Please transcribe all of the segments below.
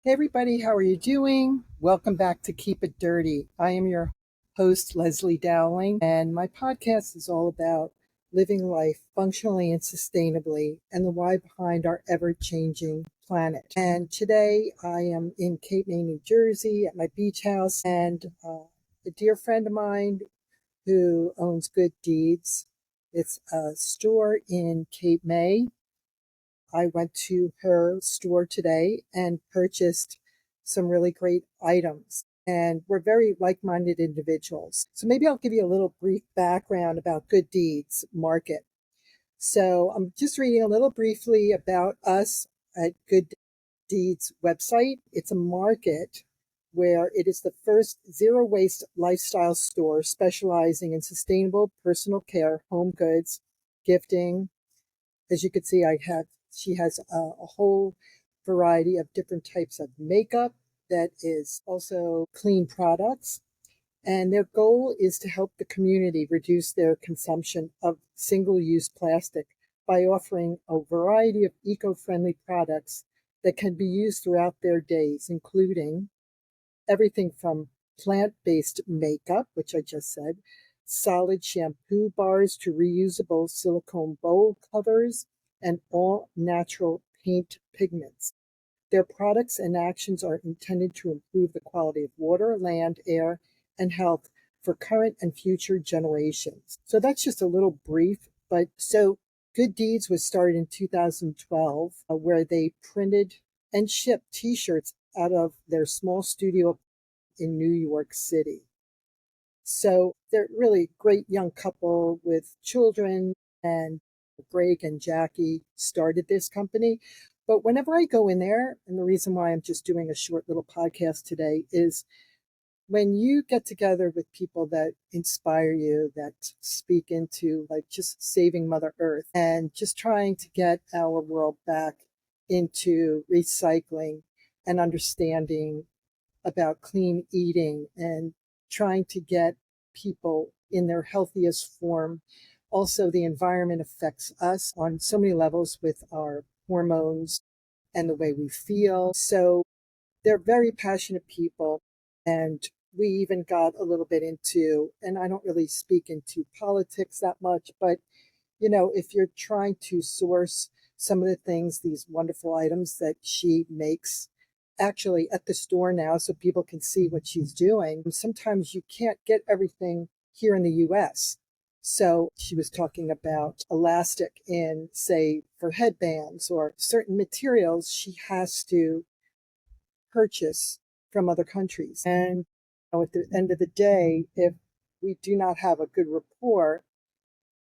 Hey everybody, how are you doing? Welcome back to Keep It Dirty. I am your host, Leslie Dowling, and my podcast is all about living life functionally and sustainably and the why behind our ever-changing planet. And today I am in Cape May, New Jersey at my beach house, and a dear friend of mine who owns Good Deeds. It's a store in Cape May. I went to her store today and purchased some really great items. And we're very like minded individuals. So maybe I'll give you a little brief background about Good Deeds Market. So I'm just reading a little briefly about us at Good Deeds website. It's a market where it is the first zero waste lifestyle store specializing in sustainable personal care, home goods, gifting. As you can see, she has a whole variety of different types of makeup that is also clean products. And their goal is to help the community reduce their consumption of single-use plastic by offering a variety of eco-friendly products that can be used throughout their days, including everything from plant-based makeup, which I just said, solid shampoo bars to reusable silicone bowl covers, and all natural paint pigments. Their products and actions are intended to improve the quality of water, land, air, and health for current and future generations. So that's just a little brief, but so Good Deeds was started in 2012, where they printed and shipped t-shirts out of their small studio in New York City. So they're really great young couple with children, and Greg and Jackie started this company. But whenever I go in there, and the reason why I'm just doing a short little podcast today is when you get together with people that inspire you, that speak into like just saving Mother Earth and just trying to get our world back into recycling and understanding about clean eating and trying to get people in their healthiest form. Also, the environment affects us on so many levels with our hormones and the way we feel. So they're very passionate people. And we even got a little bit into, and I don't really speak into politics that much, but if you're trying to source some of the things, these wonderful items that she makes actually at the store now so people can see what she's doing, sometimes you can't get everything here in the US. So she was talking about elastic in, say, for headbands or certain materials she has to purchase from other countries. And at the end of the day, if we do not have a good rapport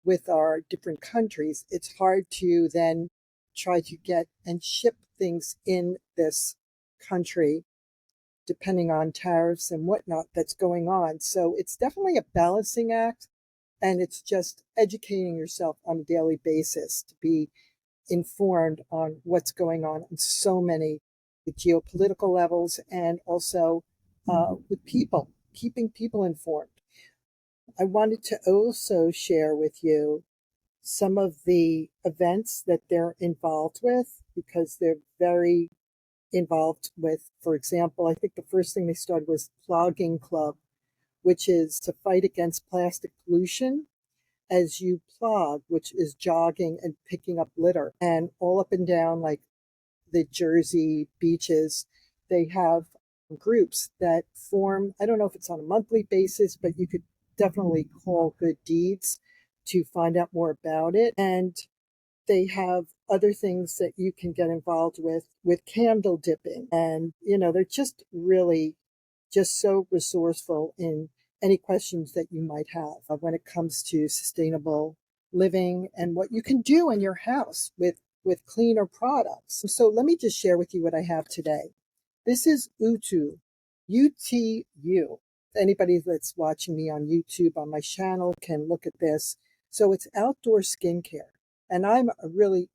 with our different countries, it's hard to then try to get and ship things in this country, depending on tariffs and whatnot that's going on. So it's definitely a balancing act, and it's just educating yourself on a daily basis to be informed on what's going on so many geopolitical levels and also with people, keeping people informed. I wanted to also share with you some of the events that they're involved with because they're very involved with, for example, I think the first thing they started was Plogging Club, which is to fight against plastic pollution as you plog, which is jogging and picking up litter. And all up and down, like the Jersey beaches, they have groups that form. I don't know if it's on a monthly basis, but you could definitely call Good Deeds to find out more about it. And they have other things that you can get involved with candle dipping. And, they're just really just so resourceful in any questions that you might have when it comes to sustainable living and what you can do in your house with cleaner products. So let me just share with you what I have today. This is Utu, UTU. Anybody that's watching me on YouTube on my channel can look at this. So it's outdoor skincare. And I'm a really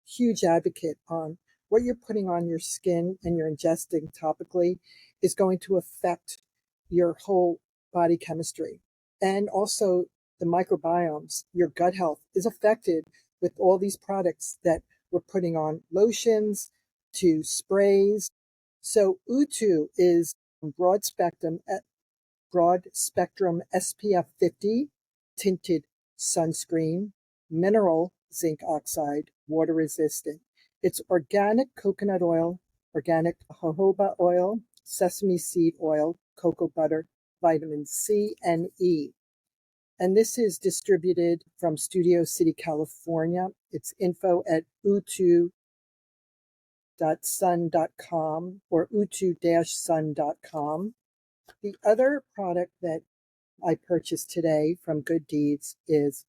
huge advocate on what you're putting on your skin and you're ingesting topically is going to affect your whole body chemistry. And also the microbiomes, your gut health is affected with all these products that we're putting on, lotions to sprays. So Utu is broad spectrum SPF 50 tinted sunscreen, mineral zinc oxide, water resistant. It's organic coconut oil, organic jojoba oil, sesame seed oil, cocoa butter, vitamin C and E. And this is distributed from Studio City, California. It's info at utu.sun.com or utu-sun.com. The other product that I purchased today from Good Deeds is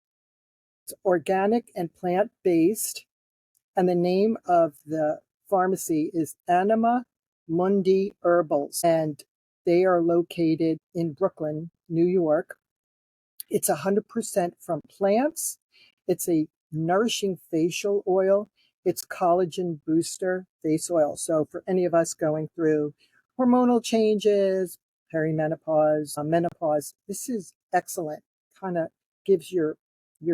it's organic and plant-based, and the name of the pharmacy is Anima Mundi Herbals, and they are located in Brooklyn, New York. It's 100% from plants. It's a nourishing facial oil. It's collagen booster face oil. So for any of us going through hormonal changes, perimenopause, menopause, this is excellent. Kind of gives your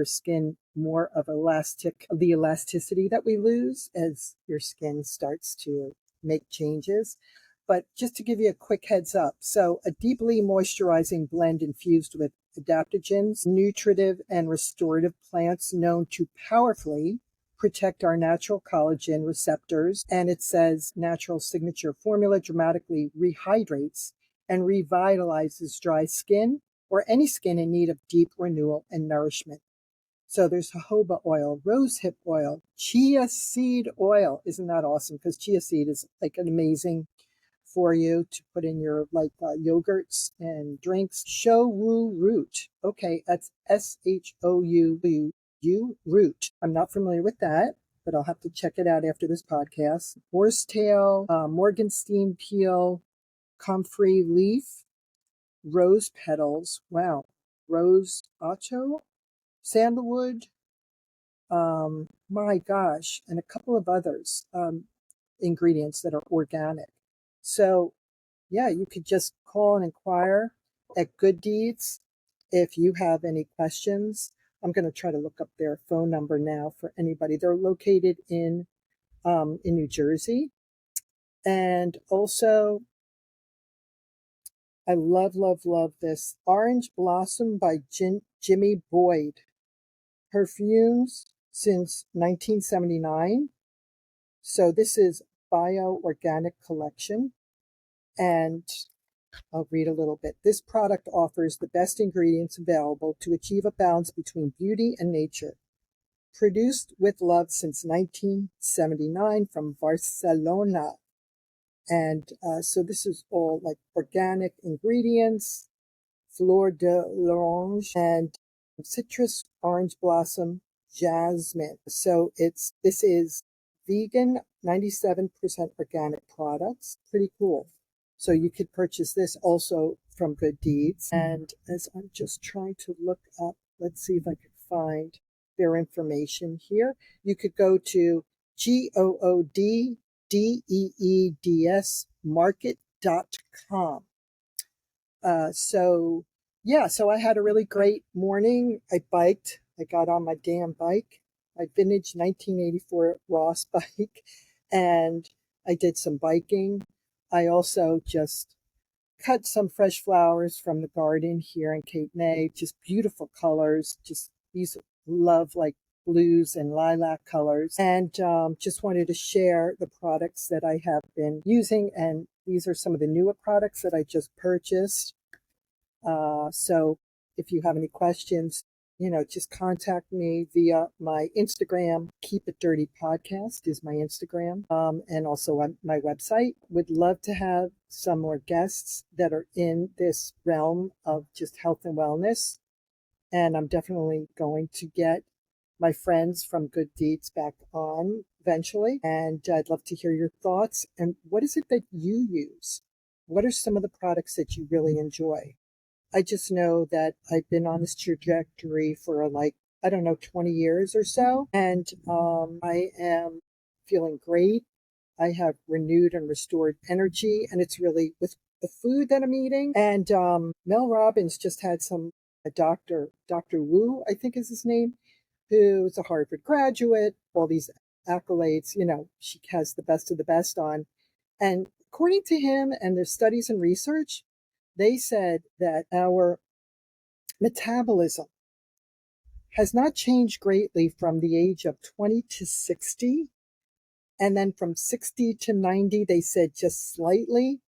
skin more of the elasticity that we lose as your skin starts to make changes. But just to give you a quick heads up, so a deeply moisturizing blend infused with adaptogens, nutritive and restorative plants known to powerfully protect our natural collagen receptors. And it says natural signature formula dramatically rehydrates and revitalizes dry skin or any skin in need of deep renewal and nourishment. So there's jojoba oil, rosehip oil, chia seed oil. Isn't that awesome? Because chia seed is like an amazing for you to put in your yogurts and drinks. Shou root. Okay, that's SHOU root. I'm not familiar with that, but I'll have to check it out after this podcast. Horsetail, Morgenstein peel, comfrey leaf, rose petals. Wow. Rose otto, sandalwood. My gosh, and a couple of others ingredients that are organic. So yeah, you could just call and inquire at Good Deeds if you have any questions. I'm going to try to look up their phone number now for anybody. They're located in New Jersey. And also, I love, love, love this Orange Blossom by Jimmy Boyd. Perfumes since 1979. So this is bio-organic collection. And I'll read a little bit. This product offers the best ingredients available to achieve a balance between beauty and nature. Produced with love since 1979 from Barcelona. And so this is all like organic ingredients, fleur d'orange, and citrus, orange blossom, jasmine. So this is vegan, 97% organic products. Pretty cool. So you could purchase this also from Good Deeds. And as I'm just trying to look up, let's see if I can find their information here. You could go to GOODDEEDS market.com. So I had a really great morning. I biked. I got on my damn bike, my vintage 1984 Ross bike, and I did some biking. I also just cut some fresh flowers from the garden here in Cape May, just beautiful colors, just these love like blues and lilac colors, and just wanted to share the products that I have been using, and these are some of the newer products that I just purchased. So if you have any questions, just contact me via my Instagram. Keep It Dirty Podcast is my Instagram, and also on my website. Would love to have some more guests that are in this realm of just health and wellness. And I'm definitely going to get my friends from Good Deeds back on eventually. And I'd love to hear your thoughts. And what is it that you use? What are some of the products that you really enjoy? I just know that I've been on this trajectory for 20 years or so. And I am feeling great. I have renewed and restored energy. And it's really with the food that I'm eating. And Mel Robbins just had a Dr. Wu, I think is his name, who's a Harvard graduate, all these accolades, she has the best of the best on. And according to him and their studies and research, they said that our metabolism has not changed greatly from the age of 20 to 60. And then from 60 to 90, they said just slightly.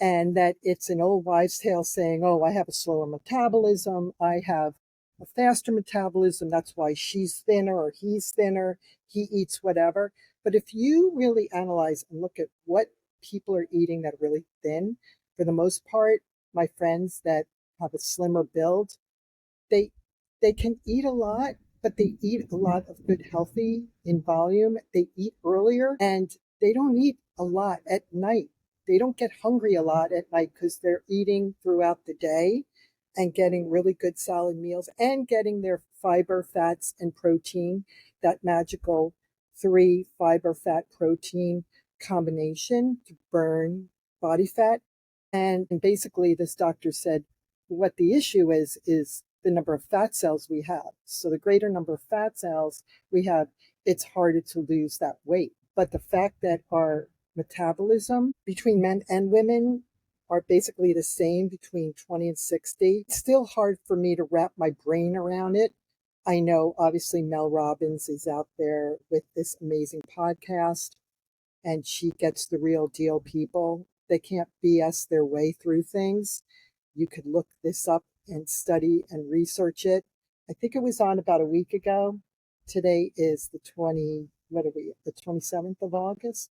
And that it's an old wives' tale saying, oh, I have a slower metabolism. I have a faster metabolism. That's why she's thinner or he's thinner. He eats whatever. But if you really analyze and look at what people are eating that are really thin, for the most part, my friends that have a slimmer build, they they can eat a lot, but they eat a lot of good healthy in volume. They eat earlier and they don't eat a lot at night. They don't get hungry a lot at night because they're eating throughout the day and getting really good solid meals and getting their fiber, fats, and protein, that magical 3 fiber, fat, protein combination to burn body fat. And basically, this doctor said what the issue is the number of fat cells we have. So the greater number of fat cells we have, it's harder to lose that weight. But the fact that our metabolism between men and women are basically the same between 20 and 60, it's still hard for me to wrap my brain around it. I know obviously Mel Robbins is out there with this amazing podcast, and she gets the real deal people. They can't BS their way through things. You could look this up and study and research it. I think it was on about a week ago. Today is the 27th of August.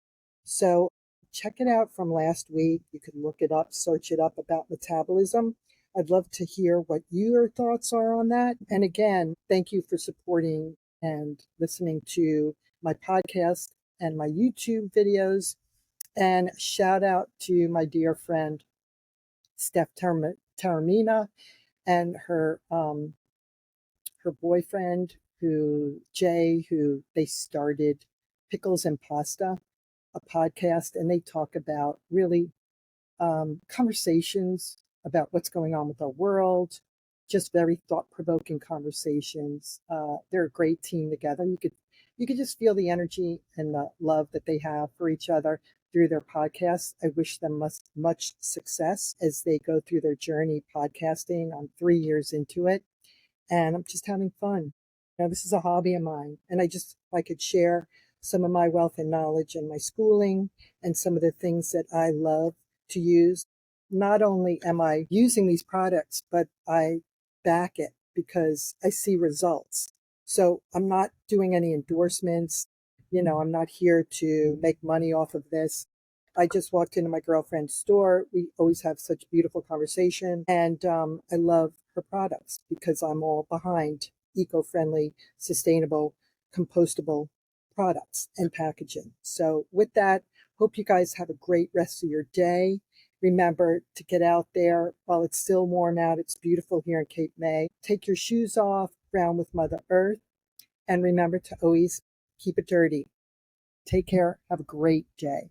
So check it out from last week. You can look it up, search it up about metabolism. I'd love to hear what your thoughts are on that. And again, thank you for supporting and listening to my podcast and my YouTube videos. And shout out to my dear friend, Steph Taramina, and her boyfriend, Jay, who they started Pickles and Pasta, a podcast, and they talk about really conversations about what's going on with our world, just very thought-provoking conversations. They're a great team together. You could just feel the energy and the love that they have for each other through their podcasts. I wish them much success as they go through their journey podcasting. I'm 3 years into it, and I'm just having fun. This is a hobby of mine, and if I could share some of my wealth and knowledge and my schooling and some of the things that I love to use. Not only am I using these products, but I back it because I see results. So I'm not doing any endorsements. I'm not here to make money off of this. I just walked into my girlfriend's store. We always have such beautiful conversation, and I love her products because I'm all behind eco-friendly, sustainable, compostable products and packaging. So with that, hope you guys have a great rest of your day. Remember to get out there while it's still warm out. It's beautiful here in Cape May. Take your shoes off, ground with Mother Earth, and remember to always keep it dirty. Take care. Have a great day.